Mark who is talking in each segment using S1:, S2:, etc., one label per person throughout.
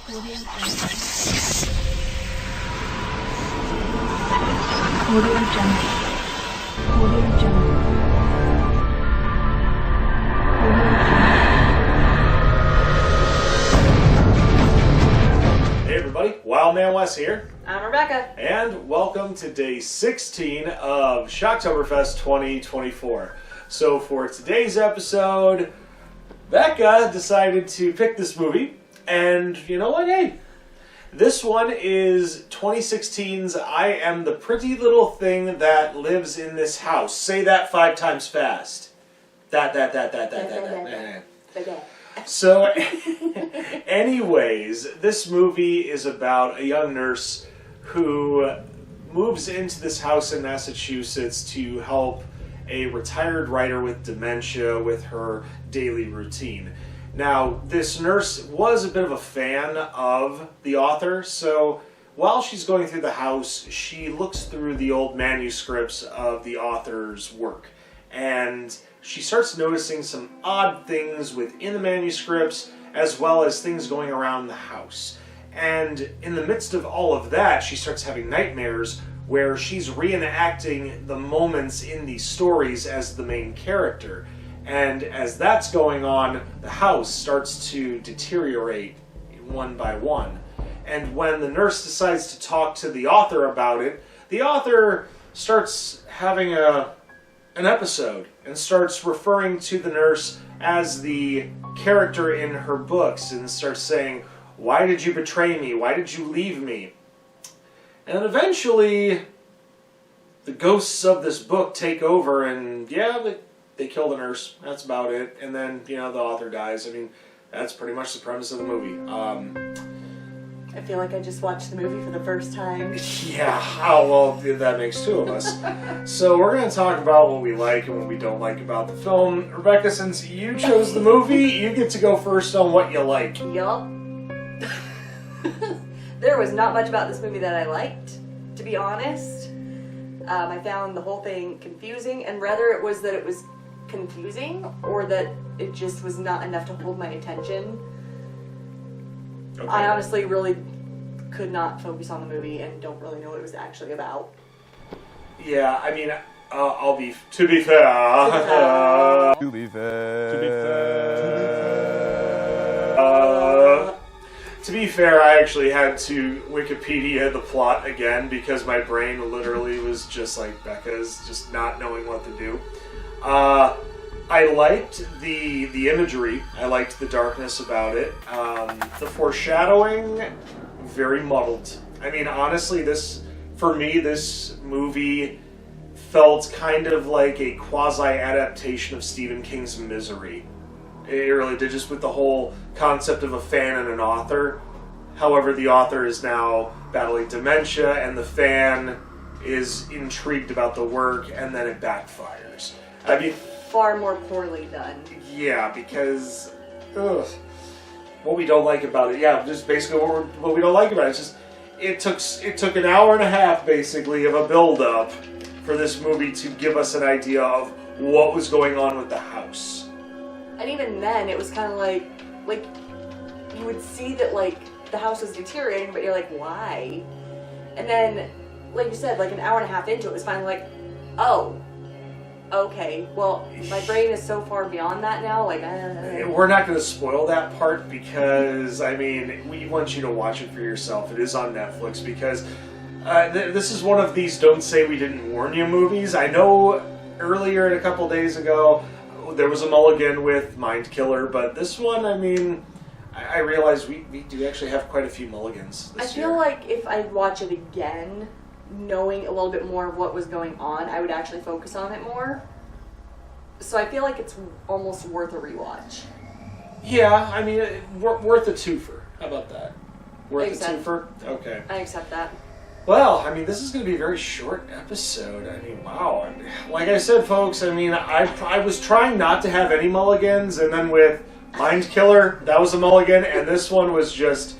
S1: Hey everybody, Wild Man Wes here.
S2: I'm Rebecca.
S1: And welcome to day 16 of SHOCKTOBERFEST 2024. So for today's episode, Becca decided to pick this movie, and you know what, hey, this one is 2016's I Am the Pretty Little Thing That Lives in This House. Say that 5 times fast. That. So, anyways, this movie is about a young nurse who moves into this house in Massachusetts to help a retired writer with dementia with her daily routine. Now, this nurse was a bit of a fan of the author, so while she's going through the house, she looks through the old manuscripts of the author's work, and she starts noticing some odd things within the manuscripts, as well as things going around the house. And in the midst of all of that, she starts having nightmares where she's reenacting the moments in these stories as the main character. And as that's going on, the house starts to deteriorate one by one. And when the nurse decides to talk to the author about it, the author starts having an episode and starts referring to the nurse as the character in her books and starts saying, "Why did you betray me? Why did you leave me?" And eventually, the ghosts of this book take over, and yeah, they kill the nurse. That's about it. And then, the author dies. I mean, that's pretty much the premise of the movie.
S2: I feel like I just watched the movie for the first time.
S1: Yeah, well, that makes 2 of us. So we're going to talk about what we like and what we don't like about the film. Rebecca, since you chose the movie, you get to go first on what you like.
S2: Yup. There was not much about this movie that I liked, to be honest. I found the whole thing confusing, and whether it was that it was confusing or that it just was not enough to hold my attention. Okay. I honestly really could not focus on the movie and don't really know what it was actually about.
S1: Yeah, I mean, to be fair, I actually had to Wikipedia the plot again because my brain literally was just like Becca's, just not knowing what to do. I liked the imagery. I liked the darkness about it. The foreshadowing, very muddled. I mean, honestly, for me, this movie felt kind of like a quasi-adaptation of Stephen King's Misery. It really did, just with the whole concept of a fan and an author. However, the author is now battling dementia, and the fan is intrigued about the work, and then it backfires. I mean,
S2: far more poorly done.
S1: Yeah, because what we don't like about it, just basically what we don't like about it. It's just it took an hour and a half basically of a build-up for this movie to give us an idea of what was going on with the house.
S2: And even then, it was kind of like you would see that the house was deteriorating, but you're like, why? And then, like you said, an hour and a half into it was finally like, oh. Okay, well, my brain is so far beyond that now,
S1: We're not going to spoil that part because, I mean, we want you to watch it for yourself. It is on Netflix because this is one of these don't say we didn't warn you movies. I know earlier, a couple days ago, there was a mulligan with Mind Killer, but this one, I mean, I realize we do actually have quite a few mulligans this year.
S2: I feel like if I watch it again, knowing a little bit more of what was going on, I would actually focus on it more. So I feel like it's almost worth a rewatch.
S1: Yeah, I mean, worth a twofer. How about that? Worth a twofer? Okay.
S2: I accept that.
S1: Well, I mean, this is going to be a very short episode. I mean, wow. Like I said, folks, I mean, I was trying not to have any mulligans, and then with Mind Killer, that was a mulligan, and this one was just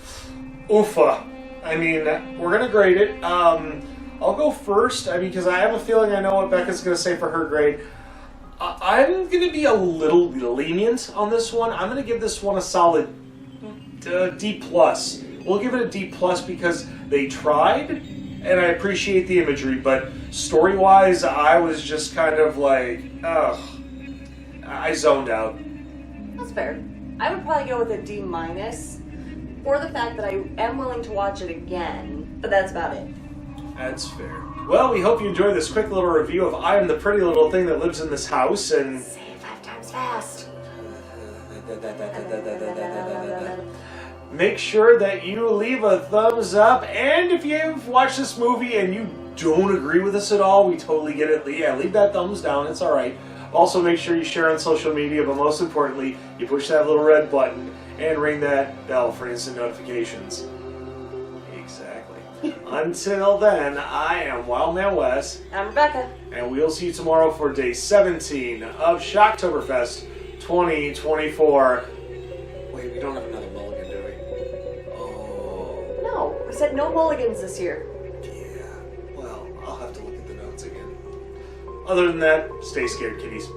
S1: oofa. I mean, we're going to grade it. I'll go first, I mean, because I have a feeling I know what Becca's going to say for her grade. I'm going to be a little lenient on this one. I'm going to give this one a solid D+. we'll give it a D+ because they tried, and I appreciate the imagery, but story-wise, I was just kind of like, ugh, I zoned out.
S2: That's fair. I would probably go with a D- for the fact that I am willing to watch it again, but that's about it.
S1: That's fair. Well, we hope you enjoyed this quick little review of I Am the Pretty Little Thing That Lives in This House, and...
S2: Say it 5 times fast.
S1: Make sure that you leave a thumbs up, and if you've watched this movie and you don't agree with us at all, we totally get it. Yeah, leave that thumbs down, it's alright. Also, make sure you share on social media, but most importantly, you push that little red button and ring that bell for instant notifications. Exactly. Until then, I am Wildman Wes.
S2: I'm Rebecca.
S1: And we'll see you tomorrow for day 17 of Shocktoberfest 2024. Wait, we don't have another mulligan, do we? Oh.
S2: No, we said no mulligans this year.
S1: Yeah. Well, I'll have to look at the notes again. Other than that, stay scared, kitties.